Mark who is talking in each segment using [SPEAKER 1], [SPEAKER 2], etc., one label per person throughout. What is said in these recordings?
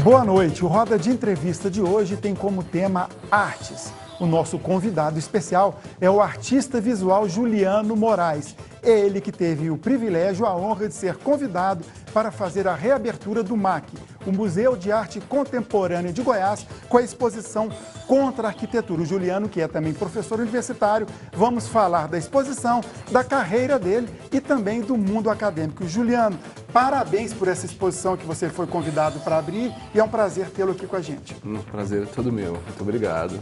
[SPEAKER 1] Boa noite. O Roda de Entrevista de hoje tem como tema artes. O nosso convidado especial é o artista visual Juliano Moraes. Ele que teve o privilégio, a honra de ser convidado para fazer a reabertura do MAC, o Museu de Arte Contemporânea de Goiás, com a exposição Contra a Arquitetura. O Juliano, que é também professor universitário, vamos falar da exposição, da carreira dele e também do mundo acadêmico. Juliano, parabéns por essa exposição que você foi convidado para abrir e é um prazer tê-lo aqui com a gente.
[SPEAKER 2] Prazer é todo meu. Muito obrigado.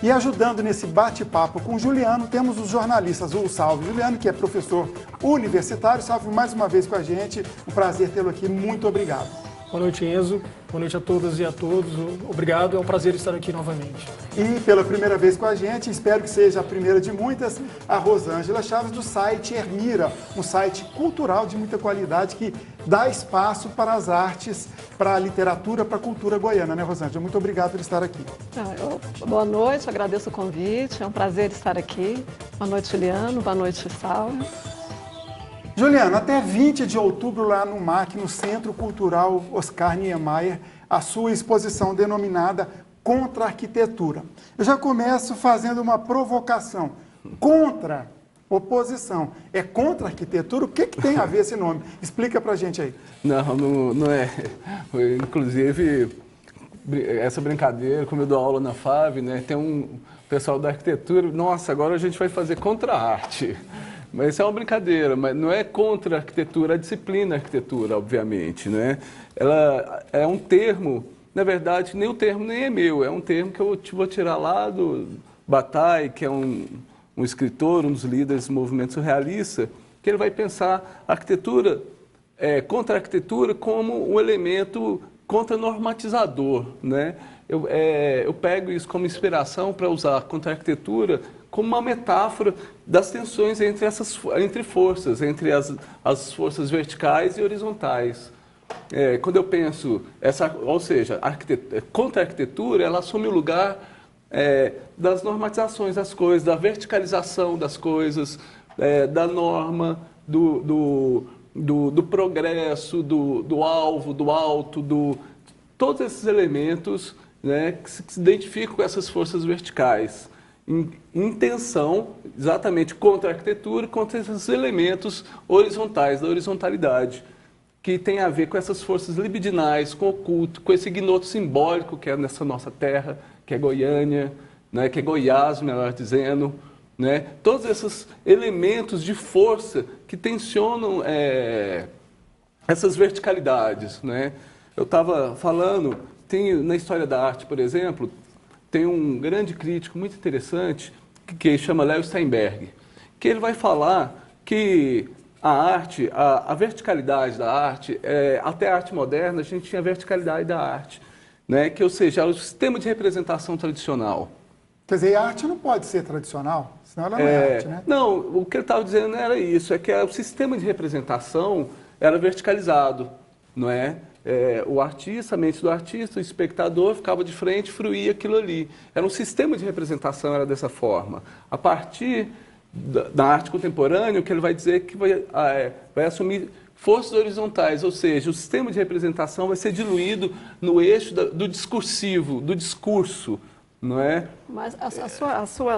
[SPEAKER 1] E ajudando nesse bate-papo com o Juliano, temos os jornalistas. O Salve Juliano, que é professor universitário. Salve mais uma vez com a gente. Um prazer tê-lo aqui. Muito obrigado.
[SPEAKER 3] Boa noite, Enzo. Boa noite a todas e a todos. Obrigado, é um prazer estar aqui novamente.
[SPEAKER 1] E pela primeira vez com a gente, espero que seja a primeira de muitas, a Rosângela Chaves, do site Ermira, um site cultural de muita qualidade que dá espaço para as artes, para a literatura, para a cultura goiana, né, Rosângela? Muito obrigado por estar aqui.
[SPEAKER 4] Boa noite, agradeço o convite, é um prazer estar aqui. Boa noite, Juliano. Boa noite, Salve.
[SPEAKER 1] Juliano, até 20 de outubro lá no MAC, no Centro Cultural Oscar Niemeyer, a sua exposição denominada Contra a Arquitetura. Eu já começo fazendo uma provocação. Contra, oposição. É contra a arquitetura? O que tem a ver esse nome? Explica pra gente aí.
[SPEAKER 2] Não é. Inclusive, essa brincadeira, como eu dou aula na FAV, né, tem um pessoal da arquitetura, nossa, agora a gente vai fazer contra a arte. Mas isso é uma brincadeira, mas não é contra a arquitetura, a disciplina arquitetura, obviamente, né? Ela é um termo, na verdade, nem o termo nem é meu, é um termo que eu vou tirar lá do Bataille, que é um escritor, um dos líderes do movimento surrealista, que ele vai pensar a arquitetura, contra a arquitetura como um elemento contranormatizador, né? Eu pego isso como inspiração para usar contra a arquitetura como uma metáfora das tensões entre forças, entre as forças verticais e horizontais. Quando eu penso, ou seja, contra a arquitetura, ela assume o lugar das normatizações das coisas, da verticalização das coisas, da norma, do progresso, do alvo, do alto, todos esses elementos, né, que se identificam com essas forças verticais. Em tensão, exatamente contra a arquitetura, contra esses elementos horizontais, da horizontalidade, que tem a ver com essas forças libidinais, com o oculto, com esse ignoto simbólico que é nessa nossa terra, que é Goiânia, né, que é Goiás, melhor dizendo, né, todos esses elementos de força que tensionam essas verticalidades, né. Eu estava falando, na história da arte, por exemplo, tem um grande crítico muito interessante que chama Léo Steinberg, que ele vai falar que a arte, a verticalidade da arte, até a arte moderna a gente tinha a verticalidade da arte, né? Que, ou seja, o sistema de representação tradicional.
[SPEAKER 1] Quer dizer, a arte não pode ser tradicional, senão ela não é arte, né?
[SPEAKER 2] Não, o que ele estava dizendo não era isso, é que o sistema de representação era verticalizado, não é? O artista, a mente do artista, o espectador ficava de frente, fruía aquilo ali. Era um sistema de representação, era dessa forma. A partir da arte contemporânea, o que ele vai dizer é que vai assumir forças horizontais, ou seja, o sistema de representação vai ser diluído no eixo do discursivo, do discurso, não é?
[SPEAKER 4] Mas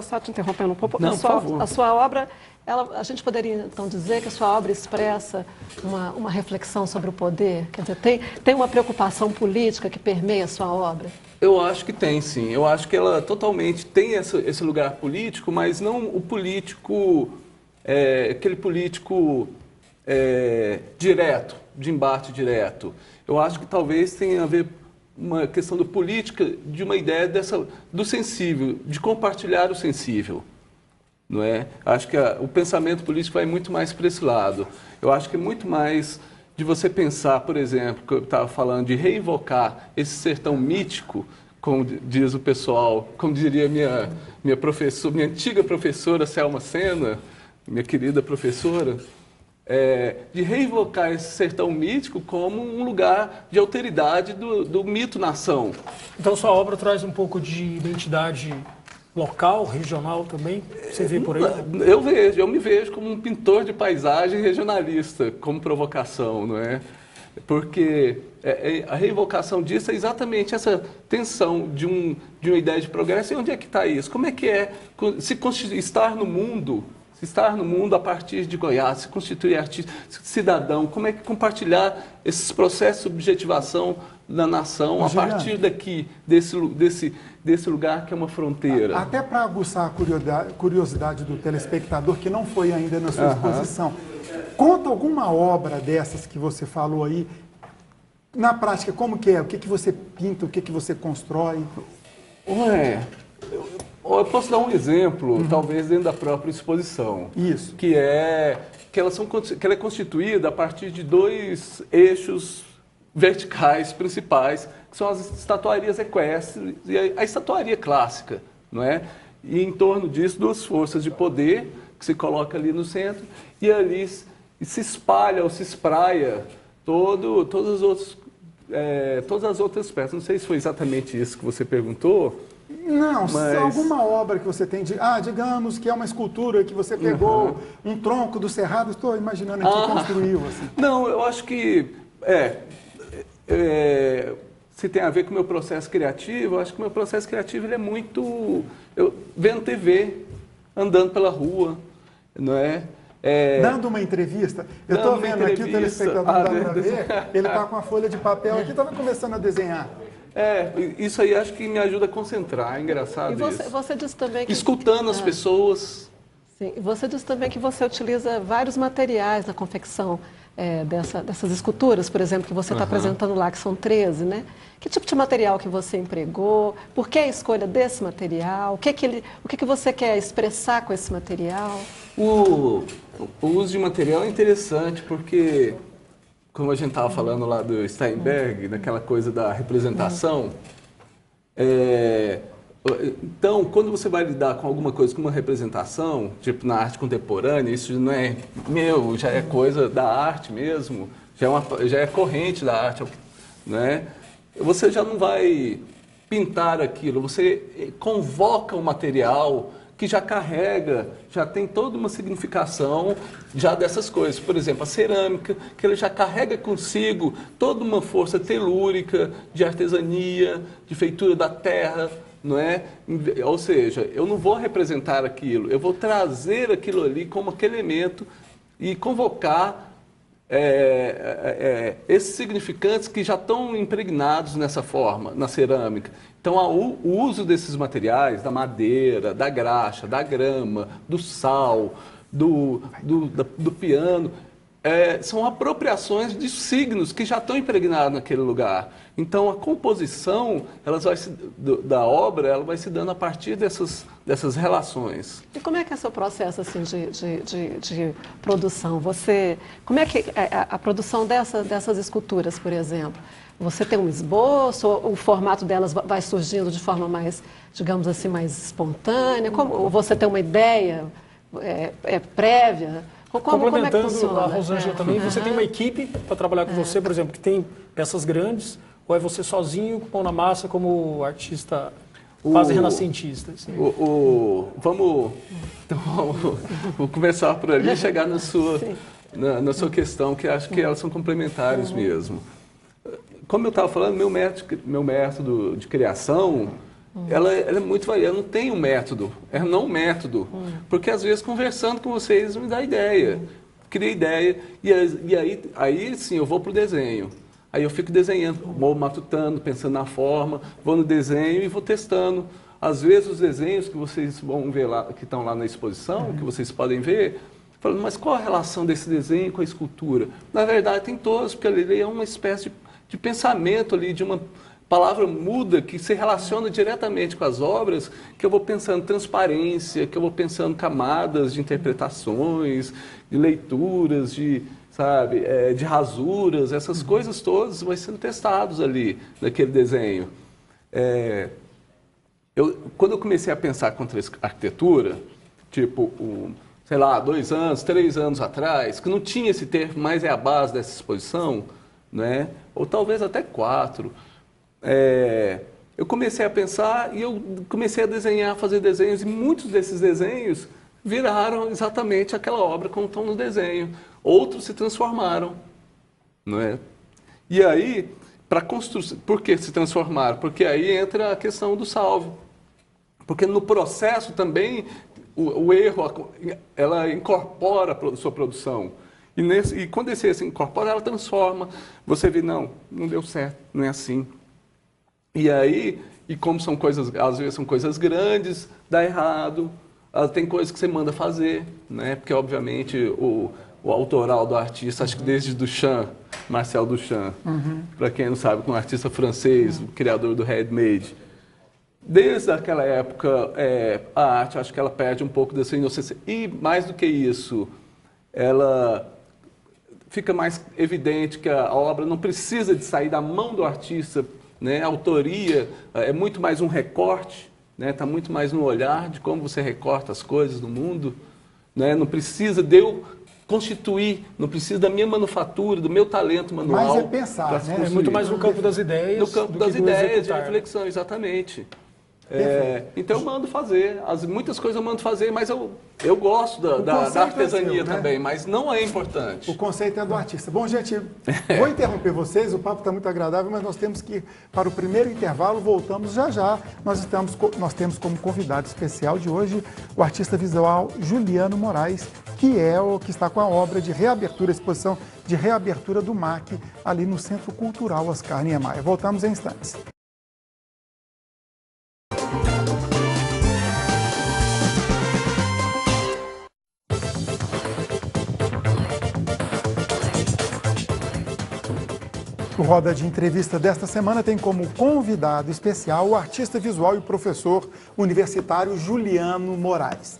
[SPEAKER 4] só te interrompendo um pouco,
[SPEAKER 2] não, por favor.
[SPEAKER 4] A sua obra, a gente poderia então dizer que a sua obra expressa uma reflexão sobre o poder? Quer dizer, tem uma preocupação política que permeia a sua obra?
[SPEAKER 2] Eu acho que tem, sim. Eu acho que ela totalmente tem esse lugar político, mas não o político, aquele político direto, de embate direto. Eu acho que talvez tenha a ver uma questão do política, de uma ideia do sensível, de compartilhar o sensível. Não é? Acho que o pensamento político vai muito mais para esse lado. Eu acho que é muito mais de você pensar, por exemplo, que eu estava falando, de reinvocar esse sertão mítico, como diz o pessoal, como diria minha antiga professora Selma Sena, minha querida professora, de reinvocar esse sertão mítico como um lugar de alteridade do mito-nação.
[SPEAKER 3] Então sua obra traz um pouco de identidade local, regional também? Você vê por aí?
[SPEAKER 2] Eu me vejo como um pintor de paisagem regionalista, como provocação, não é? porque a revocação disso é exatamente essa tensão de uma ideia de progresso. E onde é que está isso? Como é que é estar no mundo? Se estar no mundo a partir de Goiás, se constituir artista, cidadão, como é que compartilhar esses processos de subjetivação da nação a partir daqui, desse lugar que é uma fronteira?
[SPEAKER 1] Até para aguçar a curiosidade do telespectador que não foi ainda na sua exposição, conta alguma obra dessas que você falou aí, na prática, como que é? O que, que você pinta, o que, que você constrói?
[SPEAKER 2] Eu posso dar um exemplo, talvez dentro da própria exposição.
[SPEAKER 1] Isso.
[SPEAKER 2] Que ela é constituída a partir de 2 eixos verticais principais, que são as estatuarias equestres e a estatuaria clássica, não é? E em torno disso, 2 forças de poder que se coloca ali no centro e ali se espalha ou se espraia todas as outras peças. Não sei se foi exatamente isso que você perguntou.
[SPEAKER 1] Não, mas alguma obra que você tem digamos que é uma escultura que você pegou um tronco do cerrado, estou imaginando aqui, construiu assim.
[SPEAKER 2] Não, eu acho que se tem a ver com o meu processo criativo, eu acho que o meu processo criativo ele é muito vendo TV, andando pela rua, não é?
[SPEAKER 1] Dando uma entrevista, eu estou vendo aqui o telespectador dá para ver, ele está com a folha de papel aqui, estava começando a desenhar.
[SPEAKER 2] Isso aí acho que me ajuda a concentrar, é engraçado isso.
[SPEAKER 4] Você disse também que...
[SPEAKER 2] Escutando as pessoas.
[SPEAKER 4] Sim, você disse também que você utiliza vários materiais na confecção dessas esculturas, por exemplo, que você está apresentando lá, que são 13, né? Que tipo de material que você empregou? Por que a escolha desse material? O que você quer expressar com esse material?
[SPEAKER 2] O uso de material é interessante porque, como a gente estava falando lá do Steinberg, daquela coisa da representação, então, quando você vai lidar com alguma coisa como uma representação, tipo na arte contemporânea, isso não é meu, já é coisa da arte mesmo, já é corrente da arte, né? Você já não vai pintar aquilo, você convoca um material que já carrega, já tem toda uma significação já dessas coisas. Por exemplo, a cerâmica, que ele já carrega consigo toda uma força telúrica, de artesania, de feitura da terra, não é? Ou seja, eu não vou representar aquilo, eu vou trazer aquilo ali como aquele elemento e convocar esses significantes que já estão impregnados nessa forma, na cerâmica. Então, o uso desses materiais, da madeira, da graxa, da grama, do sal, do piano, são apropriações de signos que já estão impregnados naquele lugar. Então, a composição da obra ela vai se dando a partir dessas relações.
[SPEAKER 4] E como é que é o seu processo assim, de produção? Como é que a produção dessas esculturas, por exemplo? Você tem um esboço, ou o formato delas vai surgindo de forma mais, digamos assim, mais espontânea? Ou você tem uma ideia prévia?
[SPEAKER 3] Complementando
[SPEAKER 4] como é que funciona?
[SPEAKER 3] a Rosângela também, você tem uma equipe para trabalhar com você, por exemplo, que tem peças grandes, ou é você sozinho, com pão na massa, como artista quase renascentista? Assim?
[SPEAKER 2] Vamos começar por ali e chegar na sua questão, que acho que elas são complementares mesmo. Como eu estava falando, meu método de criação, ela é muito variada, não tem um método, é não um método, porque às vezes conversando com vocês me dá ideia, cria ideia, e aí sim eu vou para o desenho. Aí eu fico desenhando, vou matutando, pensando na forma, vou no desenho e vou testando. Às vezes os desenhos que vocês vão ver lá, que estão lá na exposição, que vocês podem ver, falando, mas qual a relação desse desenho com a escultura? Na verdade tem todos, porque ele é uma espécie de pensamento ali, de uma palavra muda que se relaciona diretamente com as obras, que eu vou pensando transparência, que eu vou pensando camadas de interpretações, de leituras, de rasuras, essas coisas todas vão sendo testados ali naquele desenho. Quando eu comecei a pensar contra a arquitetura, tipo, 2 anos, 3 anos atrás, que não tinha esse termo, mas é a base dessa exposição, né? Ou talvez até 4, eu comecei a pensar e eu comecei a desenhar, fazer desenhos, e muitos desses desenhos viraram exatamente aquela obra como estão no desenho. Outros se transformaram, não é? E aí, para construção, por que se transformaram? Porque aí entra a questão do salve. Porque no processo também, o erro, ela incorpora a sua produção. E quando esse erro se incorpora, ela transforma. Você vê, não deu certo, não é assim. E aí, e como são coisas, às vezes são coisas grandes, dá errado. Tem coisas que você manda fazer, né? Porque, obviamente, o autoral do artista, acho que desde Duchamp, Marcel Duchamp, para quem não sabe, um artista francês, o criador do handmade. Desde aquela época, a arte, acho que ela perde um pouco dessa inocência. E, mais do que isso, ela fica mais evidente que a obra não precisa de sair da mão do artista, né? A autoria é muito mais um recorte, né? Está muito mais no olhar de como você recorta as coisas no mundo, né? Não precisa de eu constituir, não precisa da minha manufatura, do meu talento manual.
[SPEAKER 1] Mas é pensar, né?
[SPEAKER 3] É muito mais no campo das ideias.
[SPEAKER 2] No campo
[SPEAKER 3] do
[SPEAKER 2] das
[SPEAKER 3] que do
[SPEAKER 2] ideias, de
[SPEAKER 3] executar.
[SPEAKER 2] reflexão, exatamente. Então eu mando fazer, muitas coisas eu mando fazer, mas eu gosto da artesania
[SPEAKER 1] seu, né?
[SPEAKER 2] também, mas não é importante.
[SPEAKER 1] O conceito é do artista. Bom, gente, vou interromper vocês, o papo está muito agradável, mas nós temos que ir para o primeiro intervalo, voltamos já já. Nós temos como convidado especial de hoje o artista visual Juliano Moraes, que é o que está com a obra de reabertura, a exposição de reabertura do MAC, ali no Centro Cultural Oscar Niemeyer. Voltamos em instantes. O Roda de Entrevista desta semana tem como convidado especial o artista visual e professor universitário Juliano Moraes.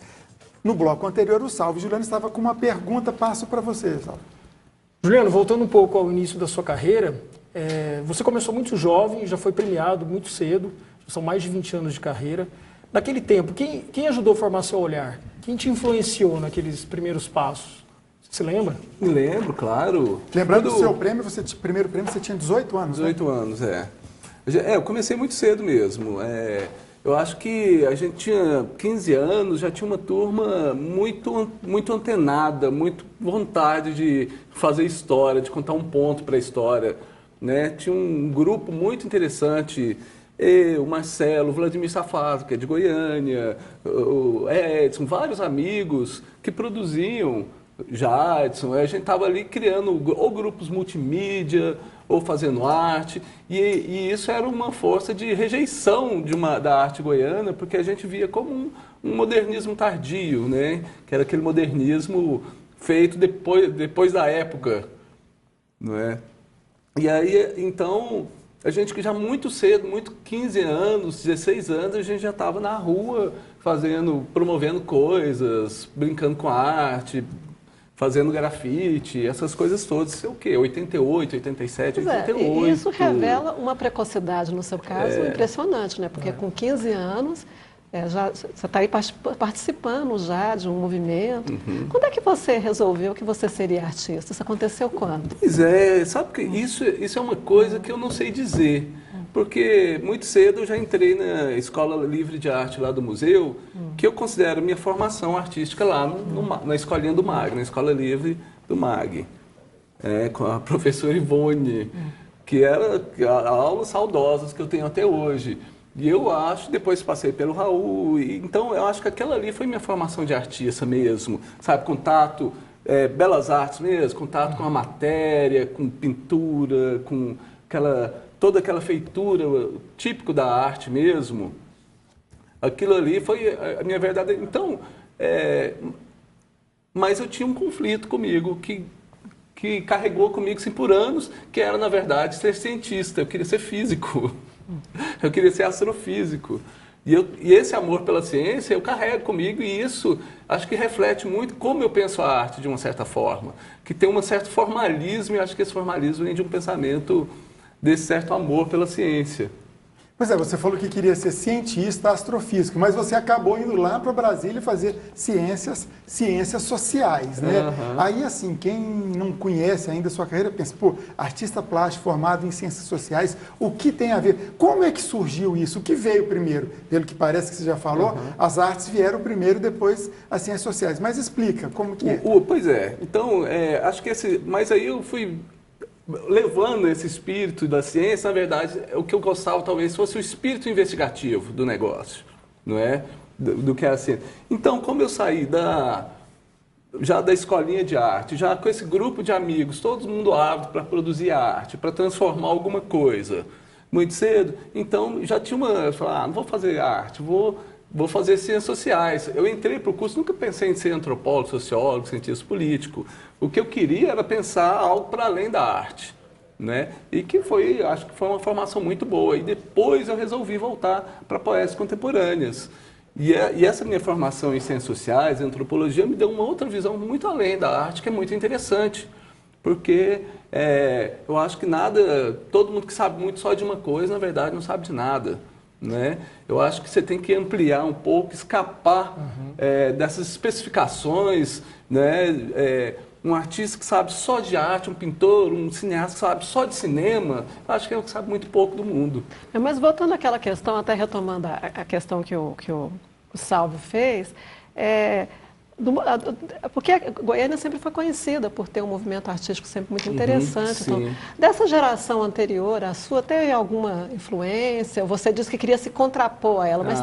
[SPEAKER 1] No bloco anterior, o Salve Juliano estava com uma pergunta, passo para você, Salve.
[SPEAKER 3] Juliano, voltando um pouco ao início da sua carreira, você começou muito jovem, já foi premiado muito cedo, já são mais de 20 anos de carreira. Naquele tempo, quem ajudou a formar seu olhar? Quem te influenciou naqueles primeiros passos? Você lembra?
[SPEAKER 2] Me lembro, claro.
[SPEAKER 1] Lembrando do seu prêmio, primeiro prêmio, você tinha 18 anos,
[SPEAKER 2] 18
[SPEAKER 1] né?
[SPEAKER 2] anos, eu comecei muito cedo mesmo. Eu acho que a gente tinha 15 anos, já tinha uma turma muito antenada, muito vontade de fazer história, de contar um ponto para a história, né? Tinha um grupo muito interessante, o Marcelo, o Vladimir Safado, que é de Goiânia, o Edson, vários amigos que produziam. Jadson, a gente estava ali criando ou grupos multimídia, ou fazendo arte, e isso era uma força de rejeição da arte goiana, porque a gente via como um modernismo tardio, né? Que era aquele modernismo feito depois da época, não é? E aí, então, a gente que já muito cedo, 15 anos, 16 anos, a gente já estava na rua promovendo coisas, brincando com a arte, fazendo grafite, essas coisas todas. Isso é o quê? 88, 87, 88.
[SPEAKER 4] Isso revela uma precocidade, no seu caso, impressionante, né? Porque com 15 anos, você está aí participando já de um movimento. Quando é que você resolveu que você seria artista? Isso aconteceu quando?
[SPEAKER 2] Pois sabe que isso é uma coisa que eu não sei dizer. Porque muito cedo eu já entrei na Escola Livre de Arte lá do museu, que eu considero minha formação artística lá na escolinha do MAG, na Escola Livre do MAG, com a professora Ivone, que era aulas saudosas que eu tenho até hoje. E eu acho, depois passei pelo Raul, então eu acho que aquela ali foi minha formação de artista mesmo, sabe, contato, belas artes mesmo, contato com a matéria, com pintura, com toda aquela feitura típico da arte mesmo. Aquilo ali foi a minha verdade. Então, mas eu tinha um conflito comigo que carregou comigo assim, por anos, que era, na verdade, ser cientista. Eu queria ser físico. Eu queria ser astrofísico. E esse amor pela ciência eu carrego comigo, e isso acho que reflete muito como eu penso a arte, de uma certa forma. Que tem um certo formalismo, e acho que esse formalismo vem de um pensamento desse certo amor pela ciência.
[SPEAKER 1] Pois você falou que queria ser cientista astrofísico, mas você acabou indo lá para Brasília fazer ciências sociais, né? Aí, assim, quem não conhece ainda a sua carreira pensa, artista plástico formado em ciências sociais, o que tem a ver? Como é que surgiu isso? O que veio primeiro? Pelo que parece que você já falou, as artes vieram primeiro, depois as ciências sociais. Mas explica, como que é?
[SPEAKER 2] Pois então, acho que mas aí eu fui levando esse espírito da ciência, na verdade, o que eu gostava talvez fosse o espírito investigativo do negócio, não é? Do que é a ciência. Então, como eu saí já da escolinha de arte, já com esse grupo de amigos, todo mundo ávido para produzir arte, para transformar alguma coisa, muito cedo, então já tinha eu falei, não vou fazer arte, vou fazer ciências sociais. Eu entrei para o curso, nunca pensei em ser antropólogo, sociólogo, cientista político. O que eu queria era pensar algo para além da arte, né? E que acho que foi uma formação muito boa. E depois eu resolvi voltar para poesias contemporâneas. E essa minha formação em ciências sociais, em antropologia, me deu uma outra visão muito além da arte, que é muito interessante. Porque eu acho que todo mundo que sabe muito só de uma coisa, na verdade, não sabe de nada. Né? Eu acho que você tem que ampliar um pouco, escapar dessas especificações, né? Um artista que sabe só de arte, um pintor, um cineasta que sabe só de cinema, eu acho que é o que sabe muito pouco do mundo.
[SPEAKER 4] Mas voltando àquela questão, até retomando a questão que o Salvio fez, porque a Goiânia sempre foi conhecida por ter um movimento artístico sempre muito interessante. Então, dessa geração anterior, a sua teve alguma influência? Você disse que queria se contrapor a ela, mas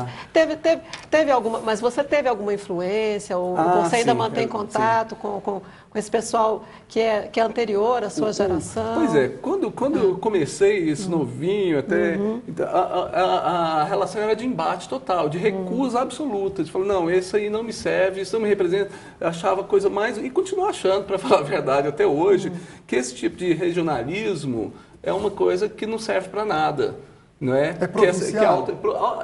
[SPEAKER 4] teve alguma? Mas você teve alguma influência? Ou você ainda mantém contato com esse pessoal que é anterior à sua geração?
[SPEAKER 2] Pois é, quando eu comecei esse novinho, até a relação era de embate total, de recusa absoluta, de falar, não, esse aí não me serve, isso não me representa. Eu achava coisa mais, e continuo achando, para falar a verdade, até hoje, que esse tipo de regionalismo é uma coisa que não serve para nada. Não é?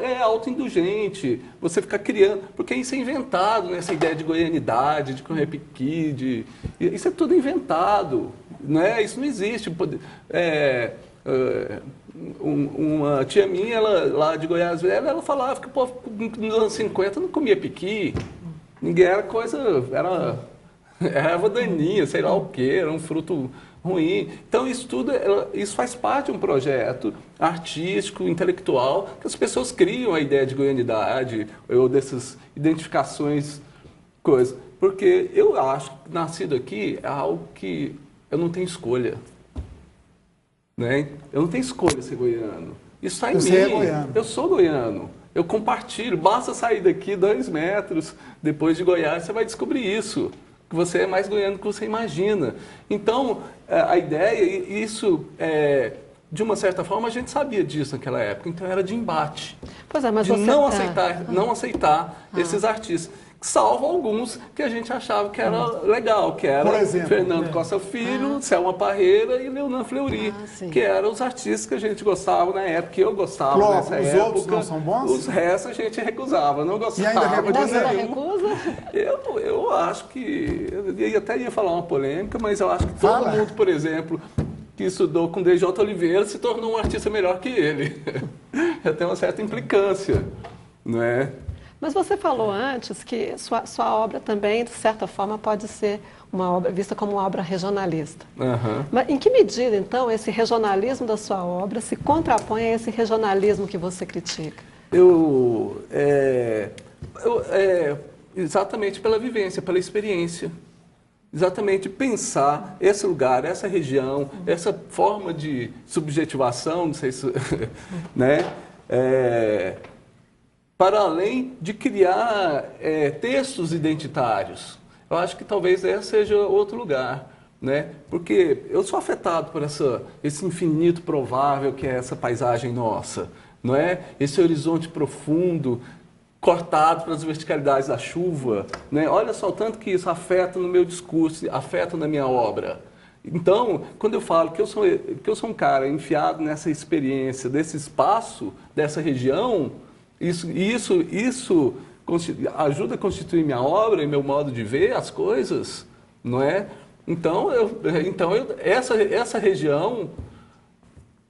[SPEAKER 2] É autoindulgente, você ficar criando, porque isso é inventado, né? Essa ideia de goianidade, de Conrepiqui, isso é tudo inventado, não é? Isso não existe. Uma tia minha, ela, lá de Goiás, ela falava que o povo nos anos 50 não comia piqui, ninguém era era erva daninha, sei lá o que, era um fruto ruim. Então isso faz parte de um projeto artístico, intelectual, que as pessoas criam a ideia de goianidade ou dessas identificações, coisas. Porque eu acho que nascido aqui é algo que eu não tenho escolha. Né? Eu não tenho escolha ser goiano. Isso está em mim.
[SPEAKER 1] É goiano.
[SPEAKER 2] Eu sou goiano. Eu compartilho. Basta sair daqui 2 metros depois de Goiás, você vai descobrir isso. Que você é mais goiano do que você imagina. Então, a ideia, de uma certa forma, a gente sabia disso naquela época. Então, era de embate.
[SPEAKER 4] Pois é, mas
[SPEAKER 2] de
[SPEAKER 4] você...
[SPEAKER 2] não aceitar esses artistas. Salvo alguns que a gente achava que era legal, que era, por exemplo, Fernando Costa Filho, Selma Parreira e Leonan Fleury, que eram os artistas que a gente gostava na época, que eu gostava nessa época.
[SPEAKER 1] Os outros não são bons?
[SPEAKER 2] Os restos a gente recusava, não gostava.
[SPEAKER 1] E ainda
[SPEAKER 4] recusa?
[SPEAKER 2] Eu acho que... Eu até ia falar uma polêmica, mas eu acho que todo mundo, por exemplo, que estudou com DJ Oliveira se tornou um artista melhor que ele. Já tem uma certa implicância, não é?
[SPEAKER 4] Mas você falou antes que sua obra também, de certa forma, pode ser uma obra vista como uma obra regionalista. Mas em que medida, então, esse regionalismo da sua obra se contrapõe a esse regionalismo que você critica?
[SPEAKER 2] Exatamente pela vivência, pela experiência. Exatamente pensar esse lugar, essa região, essa forma de subjetivação, não sei se... né? Para além de criar textos identitários. Eu acho que talvez esse seja outro lugar, né? Porque eu sou afetado por esse infinito provável que é essa paisagem nossa, não é? Esse horizonte profundo, cortado pelas verticalidades da chuva, né? Olha só o tanto que isso afeta no meu discurso, afeta na minha obra. Então, quando eu falo que eu sou um cara enfiado nessa experiência, desse espaço, dessa região... Isso ajuda a constituir minha obra e meu modo de ver as coisas, não é? Então essa região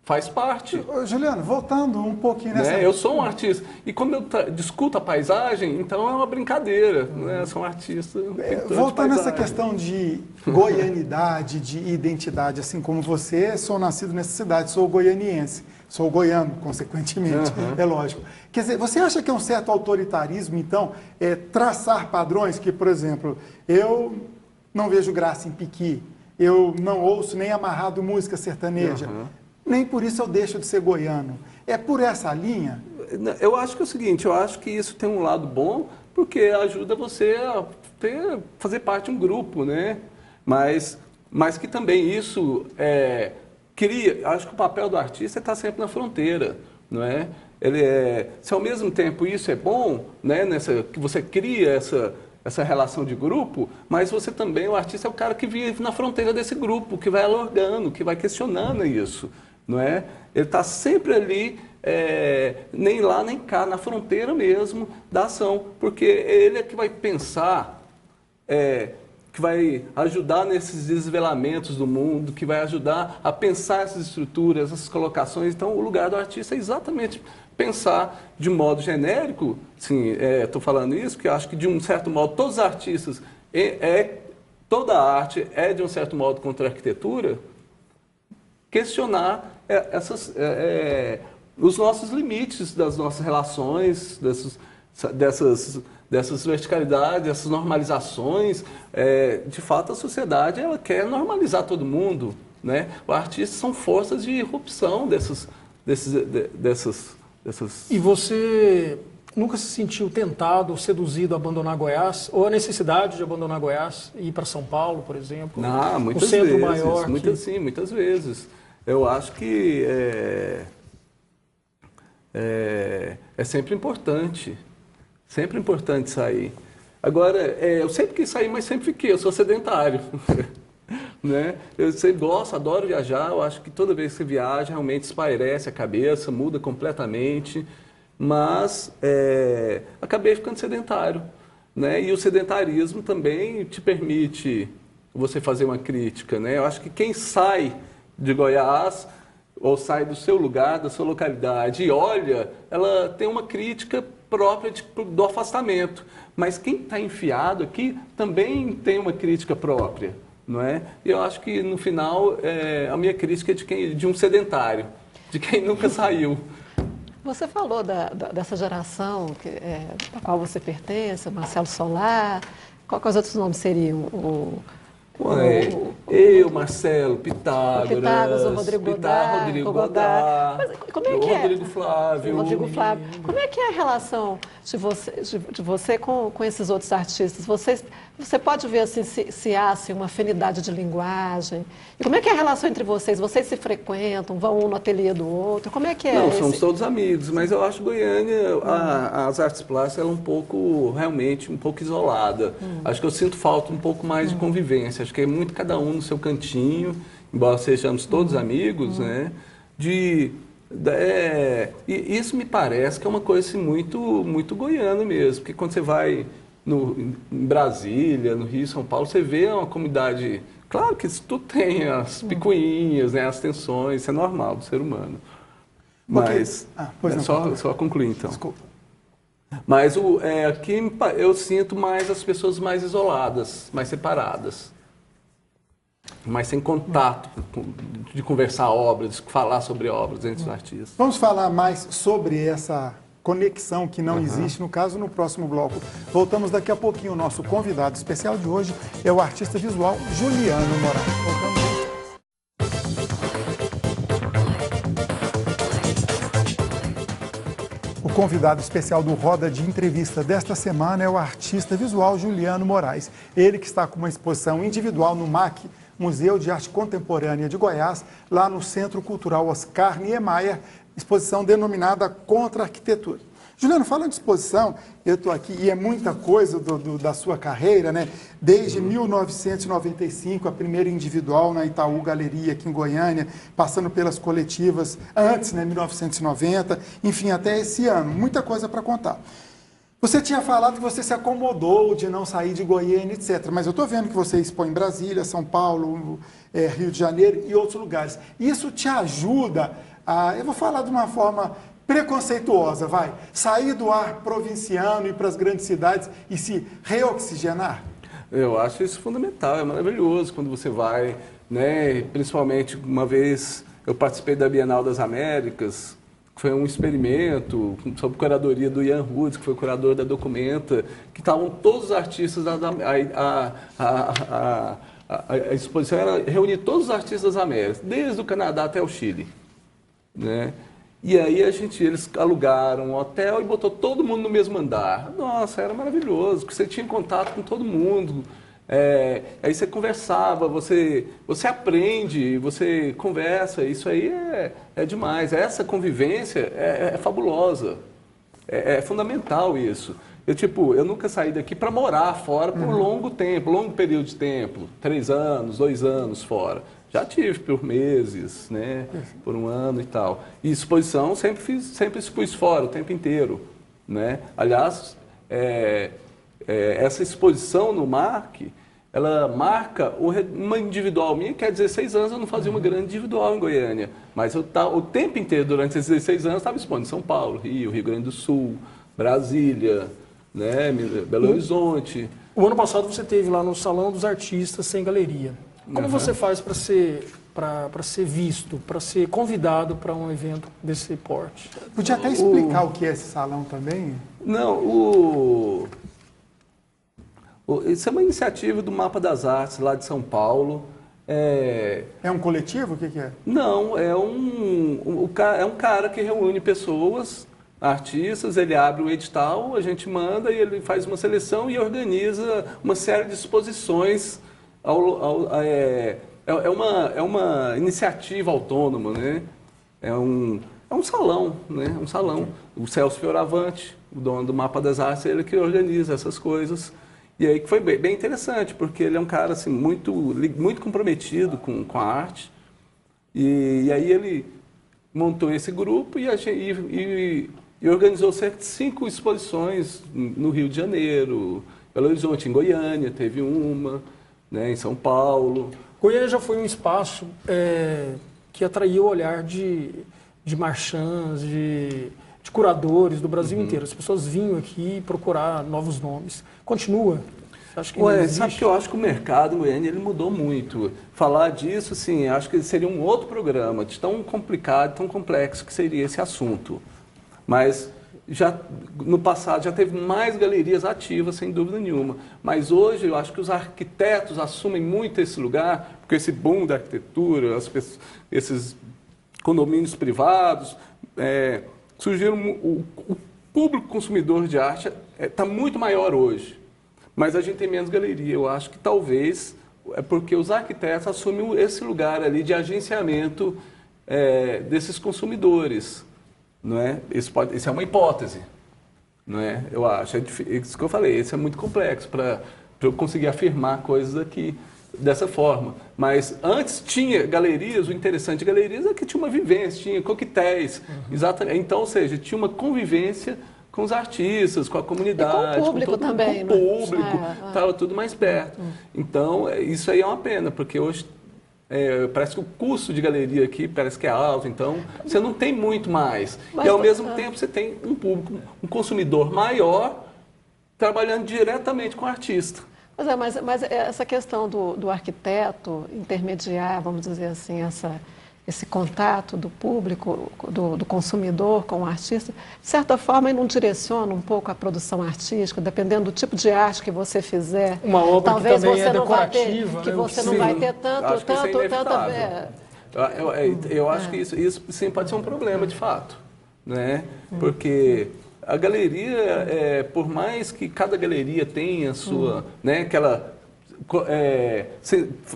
[SPEAKER 2] faz parte.
[SPEAKER 1] Juliano, voltando um pouquinho nessa...
[SPEAKER 2] Né? Eu sou um artista. E quando eu discuto a paisagem, então é uma brincadeira. Né? Eu sou um artista.
[SPEAKER 1] Voltando nessa questão de goianidade, de identidade, assim como você, sou nascido nessa cidade, sou goianiense. Sou goiano, consequentemente, é lógico. Quer dizer, você acha que é um certo autoritarismo, então, traçar padrões que, por exemplo, eu não vejo graça em piqui, eu não ouço nem amarrado música sertaneja. Nem por isso eu deixo de ser goiano. É por essa linha?
[SPEAKER 2] Eu acho que é o seguinte, eu acho que isso tem um lado bom, porque ajuda você a fazer parte de um grupo, né? Mas que também isso cria, acho que o papel do artista é estar sempre na fronteira, não é? Se ao mesmo tempo isso é bom, né, que você cria essa relação de grupo, mas você também, o artista é o cara que vive na fronteira desse grupo, que vai alargando, que vai questionando isso, não é? Ele está sempre ali, nem lá nem cá, na fronteira mesmo da ação, porque ele é que vai pensar, que vai ajudar nesses desvelamentos do mundo, que vai ajudar a pensar essas estruturas, essas colocações. Então, o lugar do artista é exatamente pensar de modo genérico, sim, estou falando isso, porque eu acho que de um certo modo todos os artistas, toda a arte é de um certo modo contra a arquitetura, questionar os nossos limites das nossas relações, dessas verticalidades, dessas normalizações. De fato, a sociedade ela quer normalizar todo mundo, né? Os artistas são forças de irrupção dessas.
[SPEAKER 3] E você nunca se sentiu tentado, seduzido a abandonar Goiás? Ou a necessidade de abandonar Goiás e ir para São Paulo, por exemplo?
[SPEAKER 2] Não, muitas
[SPEAKER 3] o centro
[SPEAKER 2] vezes.
[SPEAKER 3] Maior
[SPEAKER 2] Muitas vezes. Eu acho que é sempre importante. Sempre importante sair. Agora, eu sempre quis sair, mas sempre fiquei. Eu sou sedentário. Né? Eu sempre gosto, adoro viajar. Eu acho que toda vez que você viaja, realmente espairece a cabeça, muda completamente. Mas acabei ficando sedentário. Né? E o sedentarismo também te permite você fazer uma crítica. Né? Eu acho que quem sai de Goiás ou sai do seu lugar, da sua localidade e olha, ela tem uma crítica própria do afastamento. Mas quem está enfiado aqui também tem uma crítica própria, não é? E eu acho que, no final, a minha crítica é de um sedentário, de quem nunca saiu.
[SPEAKER 4] Você falou dessa geração da qual você pertence, Marcelo Solar, quais outros nomes seriam?
[SPEAKER 2] Eu, Marcelo, Pitágoras,
[SPEAKER 4] o Rodrigo Godard. Como é que
[SPEAKER 2] Rodrigo Flávio.
[SPEAKER 4] Rodrigo Flávio. Como é que é a relação de você com esses outros artistas? Você pode ver assim, se há assim, uma afinidade de linguagem? E como é que é a relação entre vocês? Vocês se frequentam, vão um no ateliê do outro? Como é que é?
[SPEAKER 2] Não, somos todos amigos, mas eu acho que Goiânia, as artes plásticas, ela é realmente um pouco isolada. Acho que eu sinto falta um pouco mais de convivência. Acho que é muito cada um no seu cantinho, embora sejamos todos amigos, né? E isso me parece que é uma coisa assim, muito goiana mesmo, porque quando você vai em Brasília, no Rio, São Paulo, você vê uma comunidade. Claro que isso tudo tem as picuinhas, né, as tensões, isso é normal do ser humano. Mas, só concluir então.
[SPEAKER 1] Desculpa.
[SPEAKER 2] Mas aqui eu sinto mais as pessoas mais isoladas, mais separadas. Mas sem contato, de conversar obras, de falar sobre obras entre os artistas.
[SPEAKER 1] Vamos falar mais sobre essa conexão que não existe, no caso, no próximo bloco. Voltamos daqui a pouquinho. O nosso convidado especial de hoje é o artista visual Juliano Moraes. Voltamos. O convidado especial do Roda de Entrevista desta semana é o artista visual Juliano Moraes. Ele que está com uma exposição individual no MAC, Museu de Arte Contemporânea de Goiás, lá no Centro Cultural Oscar Niemeyer, exposição denominada Contra a Arquitetura. Juliano, falando de exposição, eu estou aqui e é muita coisa da sua carreira, né? Desde 1995, a primeira individual na Itaú Galeria, aqui em Goiânia, passando pelas coletivas antes, né? 1990, enfim, até esse ano. Muita coisa para contar. Você tinha falado que você se acomodou de não sair de Goiânia, etc. Mas eu estou vendo que você expõe em Brasília, São Paulo, Rio de Janeiro e outros lugares. Isso te ajuda a, eu vou falar de uma forma preconceituosa, sair do ar provinciano e ir para as grandes cidades e se reoxigenar?
[SPEAKER 2] Eu acho isso fundamental, é maravilhoso quando você vai, né? Principalmente uma vez eu participei da Bienal das Américas, foi um experimento sob curadoria do Ian Woods, que foi curador da Documenta, que estavam todos os artistas a exposição era reunir todos os artistas das Américas, desde o Canadá até o Chile, né? E aí eles alugaram um hotel e botou todo mundo no mesmo andar. Nossa, era maravilhoso, porque você tinha contato com todo mundo. Aí você conversava, você aprende, você conversa, isso aí é demais. Essa convivência é fabulosa, é fundamental isso. Eu nunca saí daqui para morar fora por longo período de tempo, 3 anos, 2 anos fora. Já tive por meses, né, por 1 ano e tal. E exposição sempre expus fora o tempo inteiro, né? Aliás, essa exposição no MARC, ela marca uma individual minha, que há 16 anos eu não fazia uma grande individual em Goiânia. Mas o tempo inteiro, durante esses 16 anos, estava expondo em São Paulo, Rio Grande do Sul, Brasília, né, Belo Horizonte.
[SPEAKER 3] O ano passado você esteve lá no Salão dos Artistas Sem Galeria. Como você faz para ser visto, para ser convidado para um evento desse porte?
[SPEAKER 1] Podia até explicar o que é esse salão também?
[SPEAKER 2] Não, isso é uma iniciativa do Mapa das Artes, lá de São Paulo.
[SPEAKER 1] É um coletivo? O que é?
[SPEAKER 2] Não, é um cara que reúne pessoas, artistas, ele abre o edital, a gente manda e ele faz uma seleção e organiza uma série de exposições. É uma iniciativa autônoma, né? É um salão, né? Um salão. O Celso Fioravante, o dono do Mapa das Artes, ele que organiza essas coisas. E aí que foi bem interessante, porque ele é um cara assim, muito comprometido com a arte. E aí ele montou esse grupo e organizou cerca de 5 exposições no Rio de Janeiro, Belo Horizonte, em Goiânia, teve uma, né, em São Paulo.
[SPEAKER 3] Goiânia já foi um espaço que atraiu o olhar de marchands, de curadores do Brasil inteiro. As pessoas vinham aqui procurar novos nomes. Continua? Você acha que ainda existe?
[SPEAKER 2] Sabe que eu acho que o mercado em Goiânia ele mudou muito. Falar disso, assim, acho que seria um outro programa, de tão complicado, tão complexo que seria esse assunto. Mas no passado já teve mais galerias ativas, sem dúvida nenhuma. Mas hoje eu acho que os arquitetos assumem muito esse lugar, porque esse boom da arquitetura, esses condomínios privados, surgiram, o público consumidor de arte está muito maior hoje. Mas a gente tem menos galeria. Eu acho que talvez é porque os arquitetos assumem esse lugar ali de agenciamento desses consumidores. Não é? Isso é uma hipótese, não é? Eu acho, isso que eu falei, isso é muito complexo para eu conseguir afirmar coisas aqui dessa forma. Mas antes tinha galerias, o interessante de galerias é que tinha uma vivência, tinha coquetéis, exatamente. Então, ou seja, tinha uma convivência com os artistas, com a comunidade,
[SPEAKER 4] e com o público também,
[SPEAKER 2] com o público, estava tudo mais perto. Então, isso aí é uma pena, porque hoje parece que o custo de galeria aqui parece que é alto, então você não tem muito mais. E ao mesmo tempo você tem um público, um consumidor maior trabalhando diretamente com o artista.
[SPEAKER 4] Mas essa questão do arquiteto intermediar, vamos dizer assim, esse contato do público, do consumidor com o artista, de certa forma, ele não direciona um pouco a produção artística, dependendo do tipo de arte que você fizer.
[SPEAKER 3] Uma obra
[SPEAKER 4] talvez
[SPEAKER 3] que também
[SPEAKER 4] você
[SPEAKER 3] é decorativa.
[SPEAKER 4] Que você não vai ter tanto.
[SPEAKER 2] Eu acho que isso sim pode ser um problema, de fato, né? Porque a galeria, por mais que cada galeria tenha a sua, né, que ela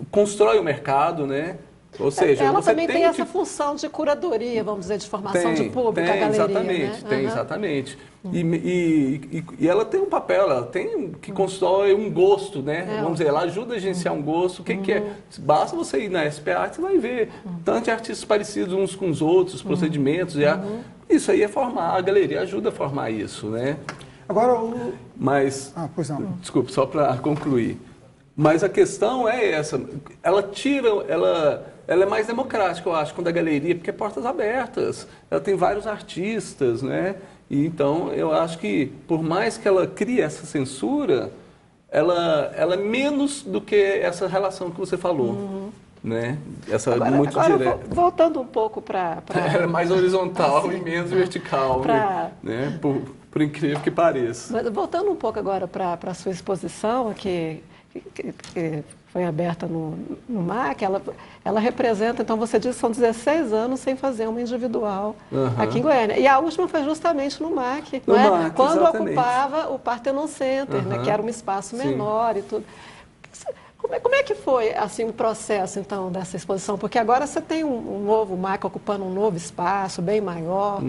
[SPEAKER 2] constrói o mercado, né? Ou seja,
[SPEAKER 4] ela também tem essa função de curadoria, vamos dizer, de formação de público, a galeria.
[SPEAKER 2] Exatamente,
[SPEAKER 4] né?
[SPEAKER 2] Tem, exatamente. E ela tem um papel, ela tem que constrói um gosto, né? Vamos dizer, ela ajuda a agenciar um gosto. O que é? Basta você ir na SP Art, você vai ver tantos artistas parecidos uns com os outros, procedimentos. Isso aí é formar, a galeria ajuda a formar isso, né?
[SPEAKER 1] Agora,
[SPEAKER 2] Mas,
[SPEAKER 1] pois não.
[SPEAKER 2] Desculpe, só para concluir. Mas a questão é essa, ela é mais democrática, eu acho, quando a galeria, porque é portas abertas, ela tem vários artistas, né? E então, eu acho que, por mais que ela crie essa censura, ela é menos do que essa relação que você falou, né? Essa muito direta.
[SPEAKER 4] Voltando um pouco para...
[SPEAKER 2] Ela é mais horizontal e menos vertical, né? Por incrível que pareça.
[SPEAKER 4] Mas voltando um pouco agora para a sua exposição, que foi aberta no MAC, ela representa, então você disse que são 16 anos sem fazer uma individual aqui em Goiânia. E a última foi justamente no MAC,
[SPEAKER 2] No
[SPEAKER 4] não é?
[SPEAKER 2] MAC,
[SPEAKER 4] Quando
[SPEAKER 2] exatamente.
[SPEAKER 4] ocupava o Parthenon Center, né, que era um espaço menor e tudo. Como é que foi assim, o processo, então, dessa exposição? Porque agora você tem um novo MAC ocupando um novo espaço, bem maior,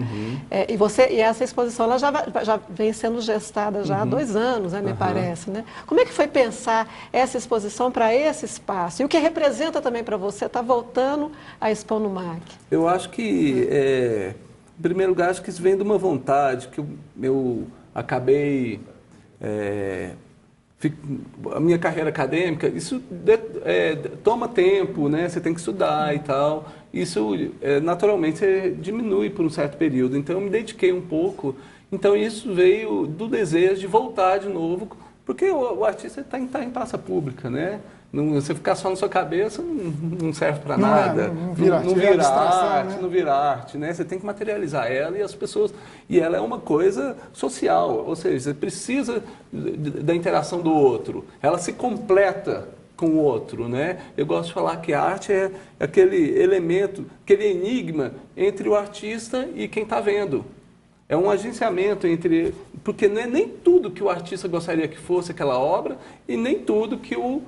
[SPEAKER 4] e essa exposição ela já vem sendo gestada já há 2 anos, né, me parece. Né? Como é que foi pensar essa exposição para esse espaço? E o que representa também para você estar voltando a expor no MAC?
[SPEAKER 2] Eu acho que, em primeiro lugar, acho que isso vem de uma vontade que eu acabei... a minha carreira acadêmica, isso toma tempo, né? Você tem que estudar e tal. Isso, naturalmente, diminui por um certo período. Então, eu me dediquei um pouco. Então, isso veio do desejo de voltar de novo, porque o artista está em praça pública, né? Você ficar só na sua cabeça não serve para nada.
[SPEAKER 1] Não vira arte,
[SPEAKER 2] não vira arte, né? Você tem que materializar ela e as pessoas... E ela é uma coisa social, ou seja, você precisa da interação do outro. Ela se completa com o outro, né? Eu gosto de falar que a arte é aquele elemento, aquele enigma entre o artista e quem está vendo. É um agenciamento entre... Porque não é nem tudo que o artista gostaria que fosse aquela obra e nem tudo que o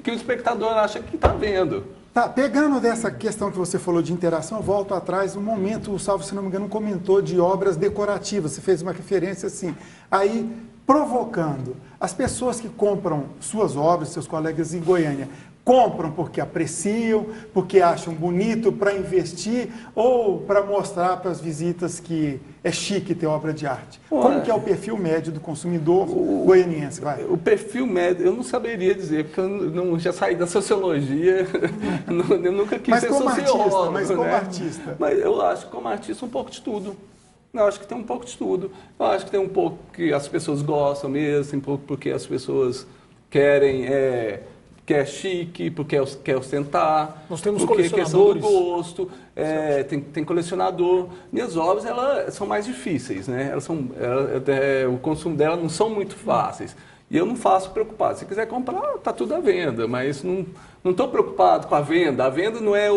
[SPEAKER 2] espectador acha que está vendo.
[SPEAKER 1] Tá, pegando dessa questão que você falou de interação, eu volto atrás, um momento, o Salvo, se não me engano, comentou de obras decorativas, você fez uma referência assim, aí provocando as pessoas que compram suas obras, seus colegas em Goiânia, compram porque apreciam, porque acham bonito para investir ou para mostrar para as visitas que é chique ter obra de arte? Como que é o perfil médio do consumidor goianiense? Vai.
[SPEAKER 2] O perfil médio, eu não saberia dizer, porque eu já saí da sociologia, eu nunca quis ser sociólogo.
[SPEAKER 1] Mas como artista?
[SPEAKER 2] Mas eu acho que como artista um pouco de tudo. Eu acho que tem um pouco de tudo. Eu acho que tem um pouco que as pessoas gostam mesmo, tem um pouco porque as pessoas querem... que é chique, porque quer ostentar,
[SPEAKER 3] nós temos
[SPEAKER 2] porque
[SPEAKER 3] colecionadores.
[SPEAKER 2] Questão do gosto, tem colecionador. Minhas obras elas são mais difíceis, né? O consumo delas não são muito fáceis. E eu não faço preocupado. Se quiser comprar, está tudo à venda, mas não estou preocupado com a venda. A venda não é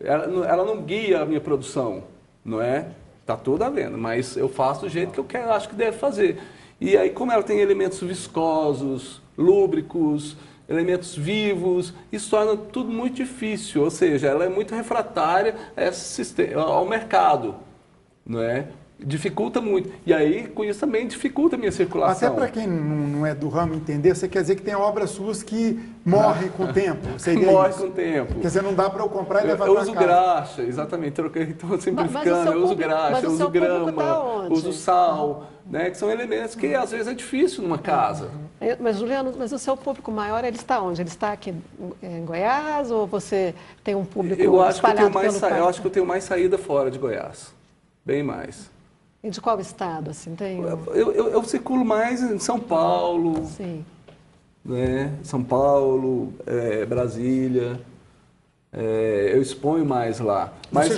[SPEAKER 2] ela não guia a minha produção, não é? Está tudo à venda, mas eu faço do jeito que eu quero, acho que deve fazer. E aí, como ela tem elementos viscosos, lúbricos, elementos vivos, isso torna tudo muito difícil, ou seja, ela é muito refratária ao mercado, não é? Dificulta muito. E aí, com isso também dificulta a minha circulação.
[SPEAKER 1] Até para quem não é do ramo entender, você quer dizer que tem obras suas que morrem com o tempo?
[SPEAKER 2] Morre com o tempo.
[SPEAKER 1] Quer dizer, não dá para eu comprar e levar para casa.
[SPEAKER 2] Eu uso graxa, exatamente. Estou simplificando. Eu uso graxa, eu uso grama, uso sal, né? Que são elementos que às vezes é difícil numa casa.
[SPEAKER 4] Mas, Juliano, o seu público maior, ele está onde? Ele está aqui em Goiás ou você tem um público espalhado pelo país?
[SPEAKER 2] Eu acho que eu tenho mais saída fora de Goiás. Bem mais.
[SPEAKER 4] E de qual estado, assim, tem?
[SPEAKER 2] Eu circulo mais em São Paulo.
[SPEAKER 4] Sim.
[SPEAKER 2] Né? São Paulo, Brasília. Eu exponho mais lá. Mas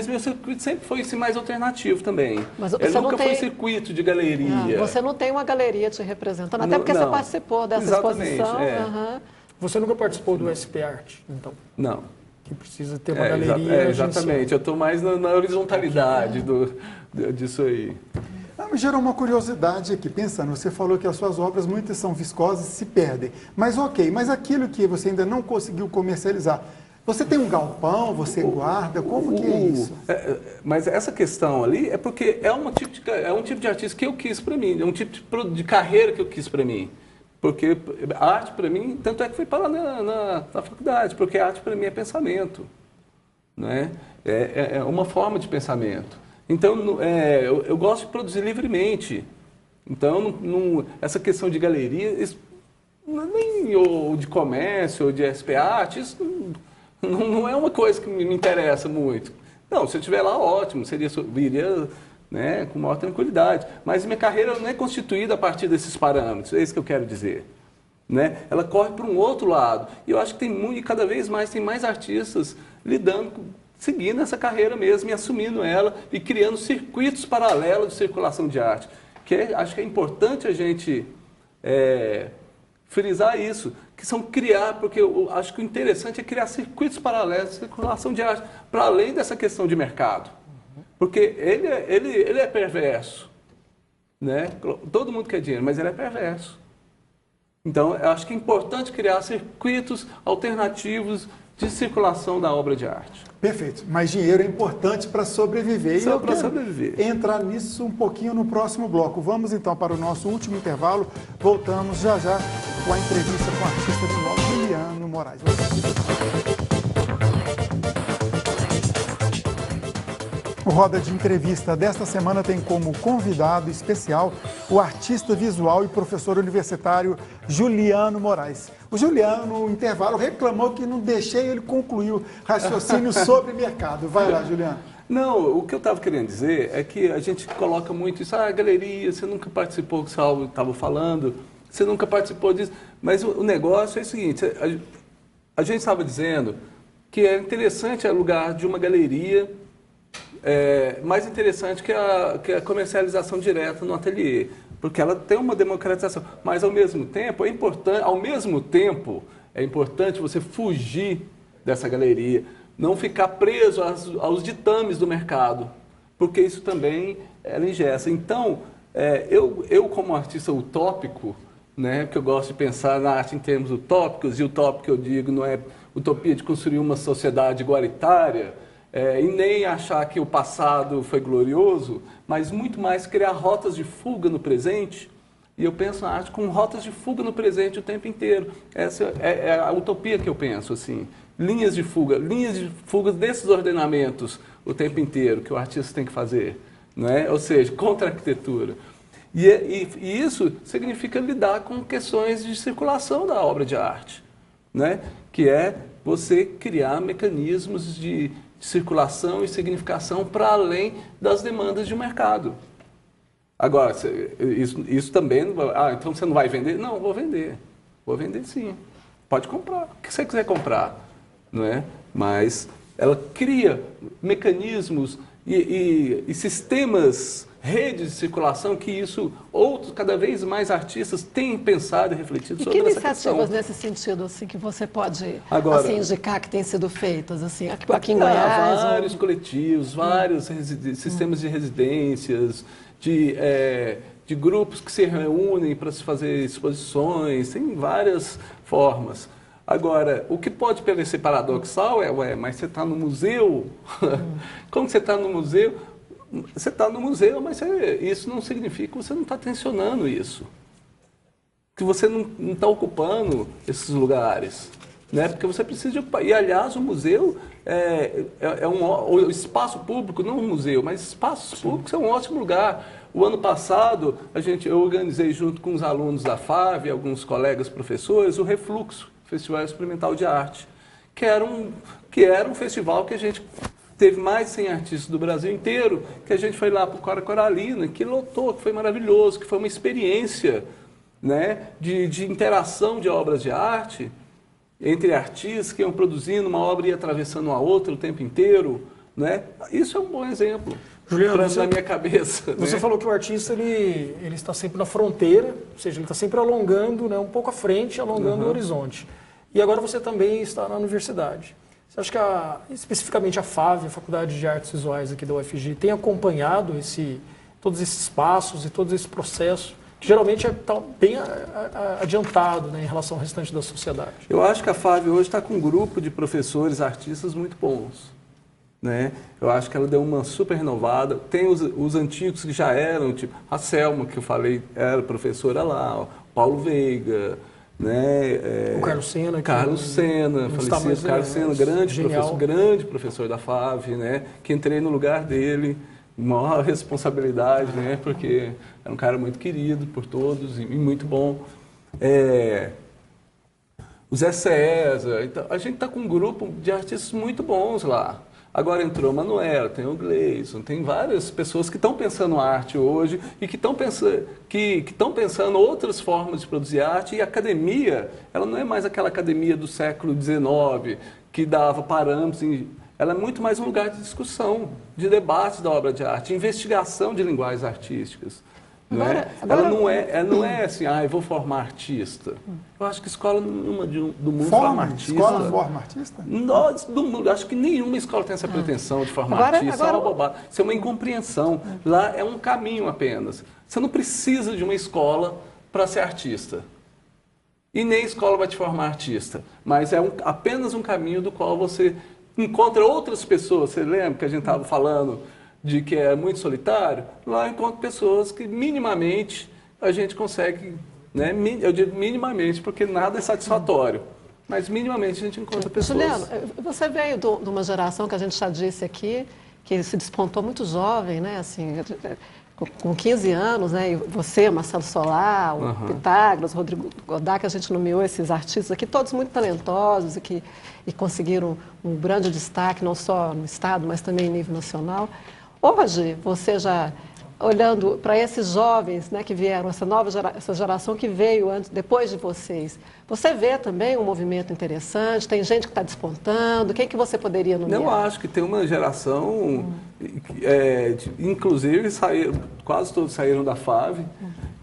[SPEAKER 2] meu circuito sempre foi assim, mais alternativo também.
[SPEAKER 4] Mas você
[SPEAKER 2] nunca foi circuito de galeria.
[SPEAKER 4] Você não tem uma galeria te representando, até porque você participou dessa exposição.
[SPEAKER 3] Você nunca participou do SP Art, então?
[SPEAKER 2] Não.
[SPEAKER 3] Que precisa ter uma galeria.
[SPEAKER 2] Exatamente, eu estou mais na horizontalidade disso aí.
[SPEAKER 1] Me gerou uma curiosidade aqui, pensando, você falou que as suas obras, muitas são viscosas e se perdem. Mas ok, mas aquilo que você ainda não conseguiu comercializar, você tem um galpão, você guarda, como que é isso?
[SPEAKER 2] Mas essa questão ali é porque é um tipo de artista que eu quis para mim, é um tipo de carreira que eu quis para mim. Porque a arte para mim, tanto é que fui para lá na faculdade, porque a arte para mim é pensamento, né? É uma forma de pensamento. Então, eu gosto de produzir livremente. Então, essa questão de galeria, ou de comércio, ou de SP Art, isso não é uma coisa que me interessa muito. Não, se eu estiver lá, ótimo, viria... Né, com maior tranquilidade. Mas minha carreira não é constituída a partir desses parâmetros, é isso que eu quero dizer. Né? Ela corre para um outro lado. E eu acho que cada vez mais tem mais artistas seguindo essa carreira mesmo, e assumindo ela, e criando circuitos paralelos de circulação de arte. Acho que é importante a gente frisar isso, que são criar, porque eu acho que o interessante é criar circuitos paralelos de circulação de arte, para além dessa questão de mercado. Porque ele é perverso, né? Todo mundo quer dinheiro, mas ele é perverso. Então, eu acho que é importante criar circuitos alternativos de circulação da obra de arte.
[SPEAKER 1] Perfeito. Mas dinheiro é importante para sobreviver.
[SPEAKER 2] Só
[SPEAKER 1] e eu
[SPEAKER 2] para
[SPEAKER 1] quero
[SPEAKER 2] sobreviver.
[SPEAKER 1] entrar nisso um pouquinho no próximo bloco. Vamos então para o nosso último intervalo. Voltamos já já com a entrevista com o artista visual Juliano Moraes. O Roda de Entrevista desta semana tem como convidado especial o artista visual e professor universitário Juliano Moraes. O Juliano, no intervalo, reclamou que não deixei ele concluir o raciocínio sobre mercado. Vai lá, Juliano.
[SPEAKER 2] Não, o que eu estava querendo dizer é que a gente coloca muito isso, galeria, você nunca participou, que o Saulo estava falando, você nunca participou disso, mas o negócio é o seguinte, a gente estava dizendo que é interessante o lugar de uma galeria, mais interessante que a comercialização direta no ateliê, porque ela tem uma democratização, mas ao mesmo tempo é importante você fugir dessa galeria, não ficar preso aos ditames do mercado, porque isso também ela engessa. Então, eu como artista utópico, né, porque eu gosto de pensar na arte em termos utópicos, e utópico que eu digo não é utopia de construir uma sociedade igualitária, e nem achar que o passado foi glorioso, mas muito mais criar rotas de fuga no presente. E eu penso na arte com rotas de fuga no presente o tempo inteiro. Essa é a utopia que eu penso, assim. Linhas de fuga desses ordenamentos o tempo inteiro que o artista tem que fazer, não é? Ou seja, contra a arquitetura. E isso significa lidar com questões de circulação da obra de arte, né? Que é você criar mecanismos de circulação e significação para além das demandas de um mercado. Agora, isso também... então você não vai vender? Não, vou vender. Vou vender sim. Pode comprar. O que você quiser comprar, não é? Mas ela cria mecanismos e sistemas, redes de circulação que cada vez mais artistas têm pensado e refletido sobre essa questão.
[SPEAKER 4] E que iniciativas nesse sentido assim, que você pode assim, indicar que têm sido feitas assim, aqui em Goiás?
[SPEAKER 2] Vários coletivos, vários sistemas de residências, de grupos que se reúnem para se fazer exposições, tem várias formas. Agora, o que pode parecer paradoxal mas você está no museu? Como você está no museu? Você está no museu, mas isso não significa que você não está tensionando isso. Que você não está ocupando esses lugares. Né? Porque você precisa de... E, aliás, o museu o espaço público, não o museu, mas espaços públicos é um ótimo lugar. O ano passado, eu organizei junto com os alunos da FAV e alguns colegas professores o Refluxo, Festival Experimental de Arte, que era um festival que a gente... Teve mais de 100 artistas do Brasil inteiro, que a gente foi lá para o Cora Coralina, que lotou, que foi maravilhoso, que foi uma experiência, né, de interação de obras de arte entre artistas que iam produzindo, uma obra e atravessando a outra o tempo inteiro. Né? Isso é um bom exemplo.
[SPEAKER 3] Juliano,
[SPEAKER 2] na minha cabeça.
[SPEAKER 3] Você falou que o artista ele está sempre na fronteira, ou seja, ele está sempre alongando, né, um pouco à frente, alongando o horizonte. E agora você também está na universidade. Você acha que especificamente a FAV, a Faculdade de Artes Visuais aqui da UFG, tem acompanhado todos esses passos e todos esses processos, que geralmente está bem adiantado, né, em relação ao restante da sociedade?
[SPEAKER 2] Eu acho que a FAV hoje está com um grupo de professores, artistas muito bons. Né? Eu acho que ela deu uma super renovada. Tem os antigos que já eram, tipo a Selma, que eu falei, era professora lá, o Paulo Veiga, né?
[SPEAKER 3] O Carlos Sena.
[SPEAKER 2] Carlos Sena, falecido Carlos Sena, grande professor da FAV, né? Que entrei no lugar dele, maior responsabilidade, né? Porque era um cara muito querido por todos e muito bom. O Zé César, então, a gente está com um grupo de artistas muito bons lá. Agora entrou o Manuel, tem o Gleison, tem várias pessoas que estão pensando arte hoje e que estão pensando outras formas de produzir arte. E a academia, ela não é mais aquela academia do século XIX que dava parâmetros. Ela é muito mais um lugar de discussão, de debate da obra de arte, de investigação de linguagens artísticas. Ela não é assim, eu vou formar artista. Eu acho que escola nenhuma do mundo forma artista.
[SPEAKER 1] Escola forma artista?
[SPEAKER 2] Nós, do mundo, acho que nenhuma escola tem essa pretensão de formar artista. É uma bobagem. Isso é uma incompreensão. Lá é um caminho apenas. Você não precisa de uma escola para ser artista. E nem a escola vai te formar artista. Mas é apenas um caminho do qual você encontra outras pessoas. Você lembra que a gente estava falando de que é muito solitário? Lá eu encontro pessoas que minimamente a gente consegue, né? Eu digo minimamente porque nada é satisfatório, mas minimamente a gente encontra pessoas.
[SPEAKER 4] Juliano, você veio de uma geração que a gente já disse aqui, que se despontou muito jovem, né? Assim, com 15 anos, né? E você, Marcelo Solar, o Pitágoras, o Rodrigo Godard, que a gente nomeou esses artistas aqui, todos muito talentosos e conseguiram um grande destaque, não só no Estado, mas também em nível nacional. Hoje, você já, olhando para esses jovens, né, que vieram, essa geração que veio depois de vocês, você vê também um movimento interessante? Tem gente que está despontando? Quem que você poderia nomear?
[SPEAKER 2] Eu acho que tem uma geração, inclusive quase todos saíram da FAV,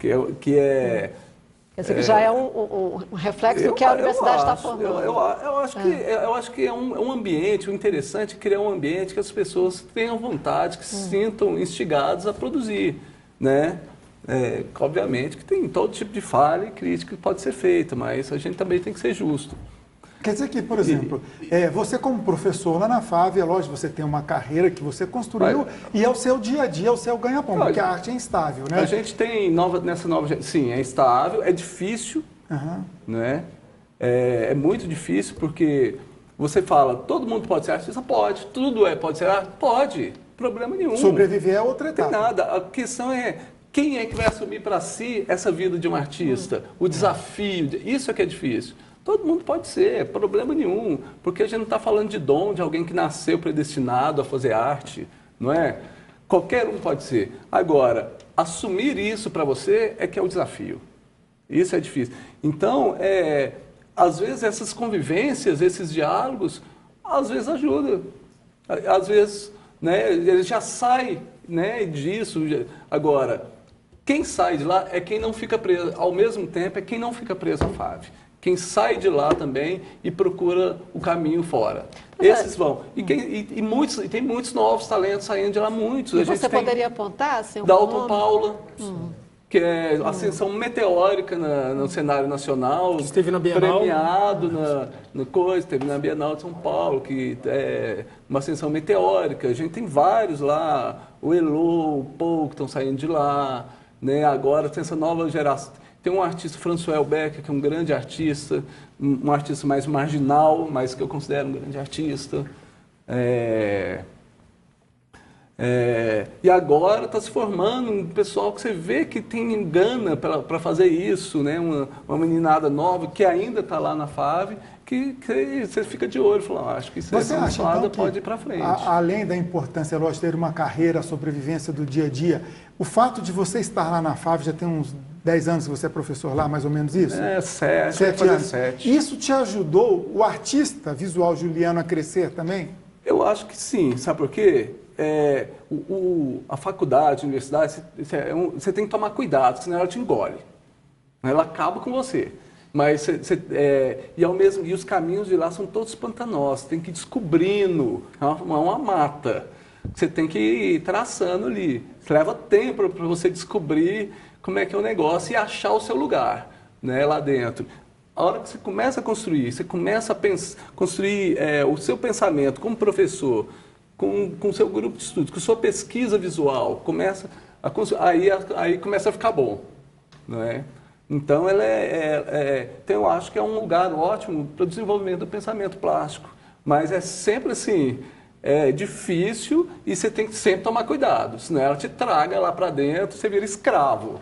[SPEAKER 2] que é...
[SPEAKER 4] Quer dizer, que já é um reflexo do que a universidade está formando.
[SPEAKER 2] Eu acho que é um ambiente, o interessante é criar um ambiente que as pessoas tenham vontade, que se sintam instigados a produzir, né? Obviamente que tem todo tipo de falha e crítica que pode ser feita, mas a gente também tem que ser justo.
[SPEAKER 1] Quer dizer que, por exemplo, você como professor lá na FAV, é lógico, você tem uma carreira que você construiu e é o seu dia a dia, é o seu ganha-pão, porque a arte é instável, né?
[SPEAKER 2] A gente tem sim, é instável, é difícil, né? É muito difícil porque você fala, todo mundo pode ser artista? Pode. Tudo pode ser arte? Pode. Problema nenhum.
[SPEAKER 1] Sobreviver é outra etapa.
[SPEAKER 2] Não tem nada. A questão é quem é que vai assumir para si essa vida de um artista? O desafio, isso é que é difícil. Todo mundo pode ser, problema nenhum, porque a gente não está falando de dom, de alguém que nasceu predestinado a fazer arte, não é? Qualquer um pode ser. Agora, assumir isso para você é que é o desafio. Isso é difícil. Então, às vezes essas convivências, esses diálogos, às vezes ajudam. Às vezes, né, ele já sai, né, disso. Agora, quem sai de lá é quem não fica preso. Ao mesmo tempo, é quem não fica preso à FAV. Quem sai de lá também e procura o caminho fora. Esses vão. E tem muitos novos talentos saindo de lá, muitos.
[SPEAKER 4] E você poderia apontar? Assim,
[SPEAKER 2] Dalton Paula, que é ascensão meteórica no cenário nacional.
[SPEAKER 3] Que esteve na Bienal.
[SPEAKER 2] Premiado esteve na Bienal de São Paulo, que é uma ascensão meteórica. A gente tem vários lá, o Elo, o Paul, que estão saindo de lá. Né? Agora tem essa nova geração. Tem um artista, François Becker, que é um grande artista, um artista mais marginal, mas que eu considero um grande artista. E agora está se formando um pessoal que você vê que tem gana para fazer isso, né? Uma meninada nova que ainda está lá na FAV, que você fica de olho e fala, acho que
[SPEAKER 1] você acha, então,
[SPEAKER 2] pode ir para frente.
[SPEAKER 1] Além da importância, lógico, ter uma carreira, a sobrevivência do dia a dia, o fato de você estar lá na FAV, já tem uns 10 anos que você é professor lá, mais ou menos isso?
[SPEAKER 2] 7 anos. 7.
[SPEAKER 1] Isso te ajudou, o artista visual Juliano, a crescer também?
[SPEAKER 2] Eu acho que sim, sabe por quê? A faculdade, a universidade, você tem que tomar cuidado, senão ela te engole. Ela acaba com você. Mas e os caminhos de lá são todos pantanosos, você tem que ir descobrindo, é uma mata. Você tem que ir traçando ali. Leva tempo para você descobrir como é que é o negócio e achar o seu lugar, né, lá dentro. A hora que você começa a construir, você começa a construir o seu pensamento como professor, com o seu grupo de estudos, com a sua pesquisa visual, aí começa a ficar bom, não é? Então, então, eu acho que é um lugar ótimo para o desenvolvimento do pensamento plástico, mas é sempre assim, difícil e você tem que sempre tomar cuidado, senão ela te traga lá para dentro, você vira escravo.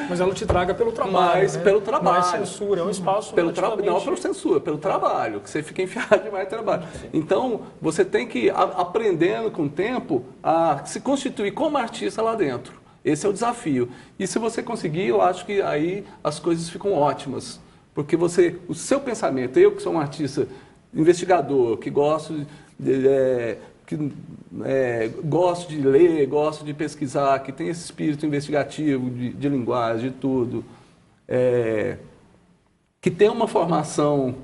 [SPEAKER 3] Mas ela te traga pelo trabalho,
[SPEAKER 2] Mas pelo trabalho.
[SPEAKER 3] Não é censura, é um espaço
[SPEAKER 2] Não pelo censura, pelo trabalho, que você fica enfiado demais no trabalho. Então, você tem que ir aprendendo com o tempo a se constituir como artista lá dentro. Esse é o desafio. E se você conseguir, eu acho que aí as coisas ficam ótimas. Porque o seu pensamento, eu que sou um artista investigador, que gosto que gosto de ler, gosto de pesquisar, que tem esse espírito investigativo de linguagem, de tudo, que tem uma formação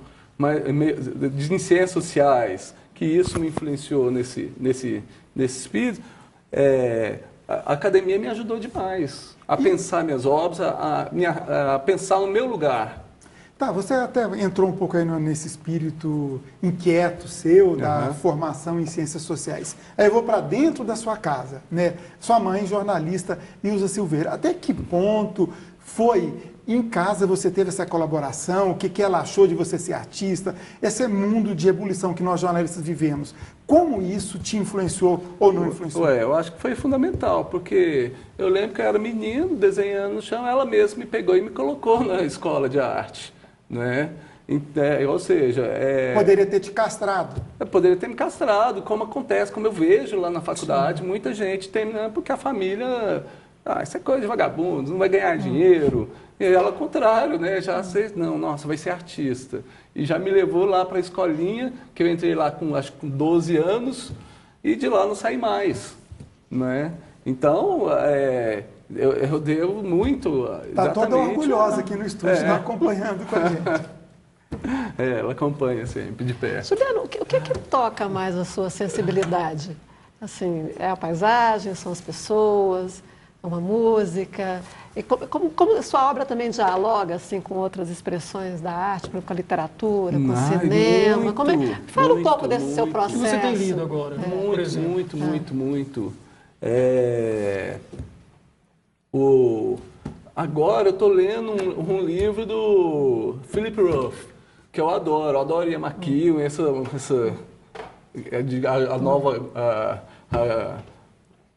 [SPEAKER 2] em ciências sociais, que isso me influenciou nesse espírito, a academia me ajudou demais a pensar minhas obras, a pensar no meu lugar.
[SPEAKER 1] Tá, você até entrou um pouco aí nesse espírito inquieto seu, da formação em ciências sociais. Aí eu vou para dentro da sua casa, né? Sua mãe, jornalista, Nilza Silveira. Até que ponto foi em casa você teve essa colaboração? O que ela achou de você ser artista? Esse mundo de ebulição que nós jornalistas vivemos. Como isso te influenciou ou não influenciou?
[SPEAKER 2] Eu acho que foi fundamental, porque eu lembro que eu era menino, desenhando no chão, ela mesma me pegou e me colocou na escola de arte. Né? Ou seja...
[SPEAKER 1] Poderia ter te castrado.
[SPEAKER 2] Poderia ter me castrado, como acontece, como eu vejo lá na faculdade, muita gente terminando porque a família... isso é coisa de vagabundo, não vai ganhar dinheiro. E ela, ao contrário, né? Já sei, não, nossa, vai ser artista. E já me levou lá para a escolinha, que eu entrei lá acho que com 12 anos, e de lá não saí mais. Né? Então, eu devo muito.
[SPEAKER 1] Está toda orgulhosa aqui no estúdio, está acompanhando com a gente.
[SPEAKER 2] Ela acompanha sempre, de perto.
[SPEAKER 4] Juliano, o que toca mais a sua sensibilidade? Assim, é a paisagem, são as pessoas, é uma música? E como a sua obra também dialoga assim, com outras expressões da arte, com a literatura, com o cinema?
[SPEAKER 2] Muito,
[SPEAKER 4] fala um pouco desse seu processo.
[SPEAKER 3] O que você tem lido agora?
[SPEAKER 2] Muito. Agora eu estou lendo um livro do Philip Roth, que eu adoro Ian McEwan, a nova...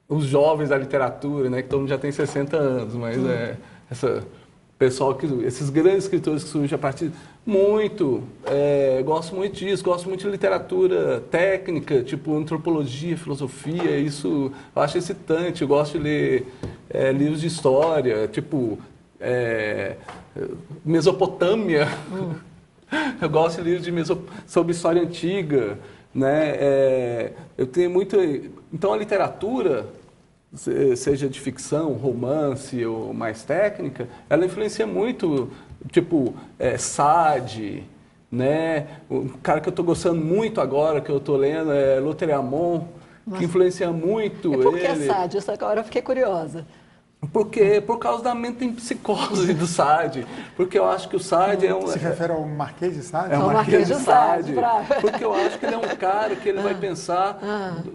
[SPEAKER 2] os jovens da literatura, né, que todo mundo já tem 60 anos, mas esses grandes escritores que surgem a partir... gosto muito disso, gosto muito de literatura técnica, tipo antropologia, filosofia, isso eu acho excitante, eu gosto de ler livros de história, tipo Mesopotâmia, eu gosto de livros sobre história antiga, né, eu tenho muito... Então a literatura, seja de ficção, romance ou mais técnica, ela influencia muito, tipo, Sade, né? O cara que eu estou gostando muito agora, que eu estou lendo, é Lautréamont, que influencia muito ele.
[SPEAKER 4] E por que Sade? Isso agora eu fiquei curiosa.
[SPEAKER 2] Porque, por causa da metempsicose do Sade. Porque eu acho que o Sade é um...
[SPEAKER 1] Se refere ao Marquês de Sade?
[SPEAKER 2] É o Marquês de Sade. Porque eu acho que ele é um cara que ele vai pensar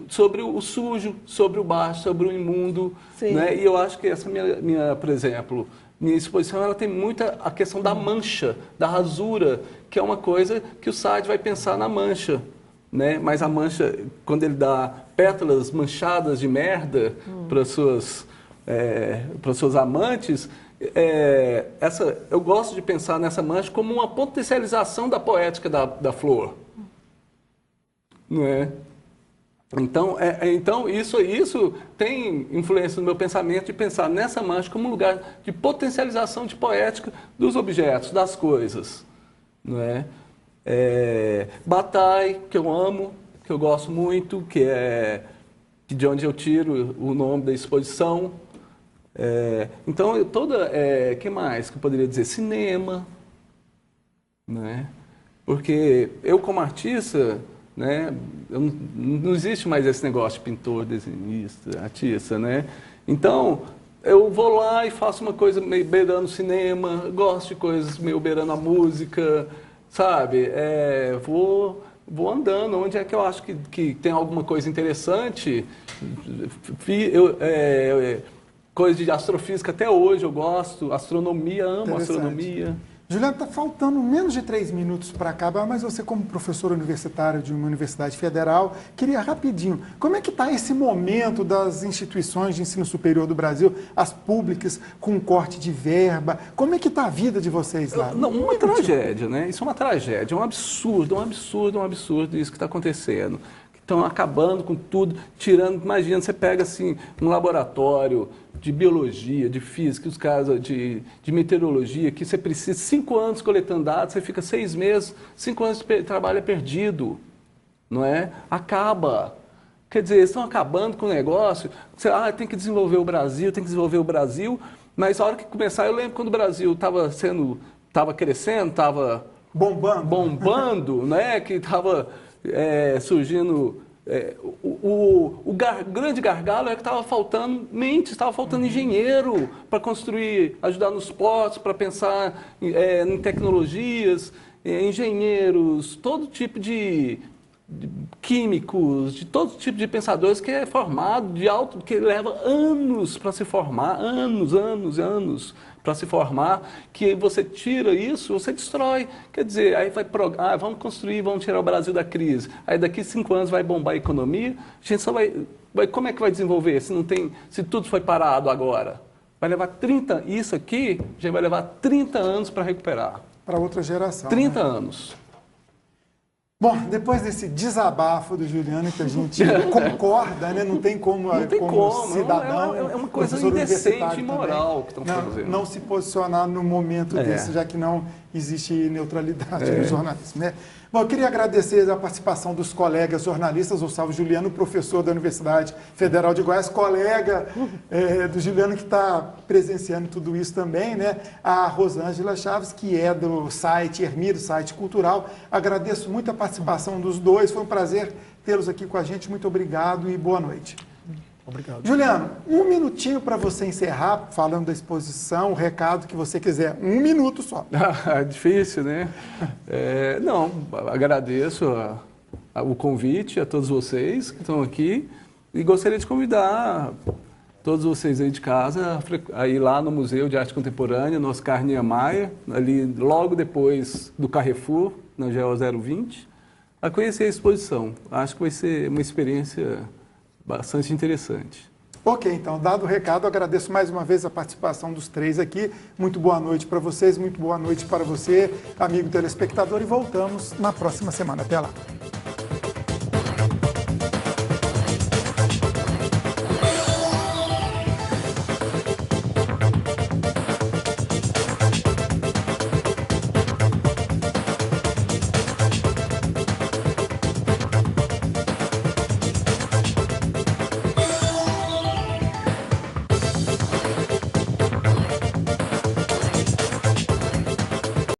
[SPEAKER 2] sobre o sujo, sobre o baixo, sobre o imundo. Né? E eu acho que essa por exemplo, minha exposição, ela tem muita a questão da mancha, da rasura, que é uma coisa que o Sade vai pensar na mancha. Né? Mas a mancha, quando ele dá pétalas manchadas de merda para os seus amantes, eu gosto de pensar nessa mancha como uma potencialização da poética da flor. Não é? Então isso tem influência no meu pensamento de pensar nessa mancha como um lugar de potencialização de poética dos objetos, das coisas. Não é? Bataille, que eu amo, que eu gosto muito, que é de onde eu tiro o nome da exposição. Então, que mais que eu poderia dizer? Cinema, né? Porque eu, como artista, né, não existe mais esse negócio de pintor, desenhista, artista, né? Então, eu vou lá e faço uma coisa meio beirando cinema, gosto de coisas meio beirando a música, sabe? Vou andando, onde é que eu acho que tem alguma coisa interessante. Coisa de astrofísica até hoje eu gosto, astronomia, amo astronomia.
[SPEAKER 1] Juliano, está faltando menos de 3 minutos para acabar, mas você, como professor universitário de uma universidade federal, queria rapidinho, como é que está esse momento das instituições de ensino superior do Brasil, as públicas, com corte de verba? Como é que está a vida de vocês lá?
[SPEAKER 2] Uma tragédia, né? Isso é uma tragédia, é um absurdo isso que está acontecendo. Estão acabando com tudo, tirando, imagina, você pega assim um laboratório de biologia, de física, os casos de meteorologia, que você precisa 5 anos coletando dados, você fica 6 meses, 5 anos de trabalho é perdido, não é? Acaba. Quer dizer, eles estão acabando com o negócio. Você, tem que desenvolver o Brasil, tem que desenvolver o Brasil. Mas a hora que começar, eu lembro quando o Brasil estava crescendo, estava bombando, né? Que estava surgindo. Grande gargalo é que estava faltando mente, estava faltando engenheiro para construir, ajudar nos portos, para pensar em tecnologias, engenheiros, todo tipo de químicos, de todo tipo de pensadores que é formado que leva anos para se formar, anos para se formar, que você tira isso, você destrói. Quer dizer, aí vamos construir, vamos tirar o Brasil da crise. Aí daqui 5 anos vai bombar a economia, a gente só como é que vai desenvolver se tudo foi parado agora? Vai levar isso aqui já vai levar 30 anos para recuperar.
[SPEAKER 1] Para outra geração.
[SPEAKER 2] 30 anos.
[SPEAKER 1] Bom, depois desse desabafo do Juliano, que a gente concorda, né? Não tem como, cidadão,
[SPEAKER 2] é uma coisa indecente e imoral que estão fazendo.
[SPEAKER 1] Não se posicionar no momento desse, já que não existe neutralidade no jornalismo, né? Bom, eu queria agradecer a participação dos colegas jornalistas, o Salvo Juliano, professor da Universidade Federal de Goiás, colega do Juliano que está presenciando tudo isso também, né? A Rosângela Chaves, que é do site Ermir, site cultural. Agradeço muito a participação dos dois, foi um prazer tê-los aqui com a gente. Muito obrigado e boa noite.
[SPEAKER 3] Obrigado.
[SPEAKER 1] Juliano, 1 minutinho para você encerrar, falando da exposição, o recado que você quiser. 1 minuto só.
[SPEAKER 2] Difícil, né? Não, agradeço o convite a todos vocês que estão aqui e gostaria de convidar todos vocês aí de casa a ir lá no Museu de Arte Contemporânea, no Oscar Niemeyer, ali logo depois do Carrefour, na GO 020, a conhecer a exposição. Acho que vai ser uma experiência bastante interessante.
[SPEAKER 1] Ok, então, dado o recado, agradeço mais uma vez a participação dos três aqui. Muito boa noite para vocês, muito boa noite para você, amigo telespectador, e voltamos na próxima semana. Até lá.